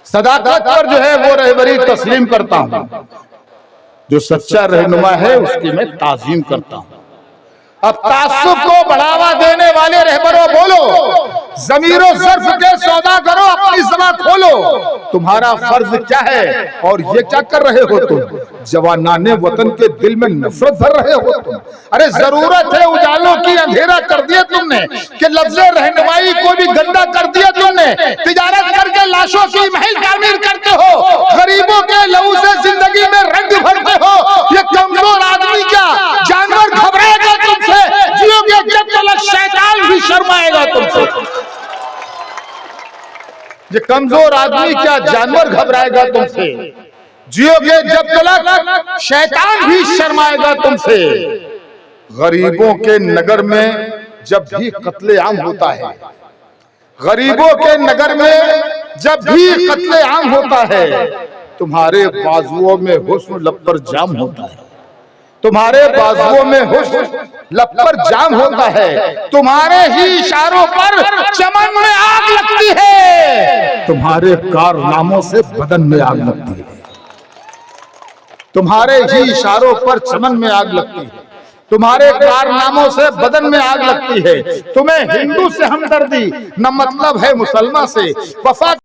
सदाकत पर जो है वो रहबरी तस्लीम करता हूं, जो सच्चा रहनुमा है उसकी मैं ताजीम करता हूं। अब तासुब को बढ़ावा देने वाले रहबरों बोलो, ज़मीरो ज़र्फ के सौदा करो, अपनी ज़बान खोलो, तुम्हारा फर्ज क्या है और ये क्या कर रहे हो तुम? जवानाने वतन के दिल में नफरत भर रहे हो तुम। अरे जरूरत है उजालों की, अंधेरा कर दिया तुमने, कि लफ्ज़े रहनुमाई को भी गंदा कर दिया तुमने। तिजारत करके लाशों की महल तामीर करते हो, गरीबों के लहू से जिंदगी में रंग भरते हो। ये कमजोर आदमी क्या जानवर घबराएगा तुमसे? जियोगे जब तक शैतान भी शर्माएगा तुमसे। ये कमजोर आदमी क्या जानवर घबराएगा तुमसे? जियोगे जब तक शैतान भी शर्माएगा तुमसे। गरीबों के नगर में जब भी कत्लेआम होता है, गरीबों के नगर में जब भी कत्लेआम होता है, तुम्हारे बाजुओं में हुस्न लब पर जाम होता है, तुम्हारे बाजुओं में हुस्न लब पर जाम होता है, तुम्हारे ही इशारों पर चमन में आग लगती है, तुम्हारे कारनामों से बदन में आग लगती है, तुम्हारे ही इशारों पर चमन में आग लगती है, तुम्हारे कारनामों से बदन में आग लगती है। तुम्हें हिंदू से हमदर्दी न मतलब है मुसलमान से, वफा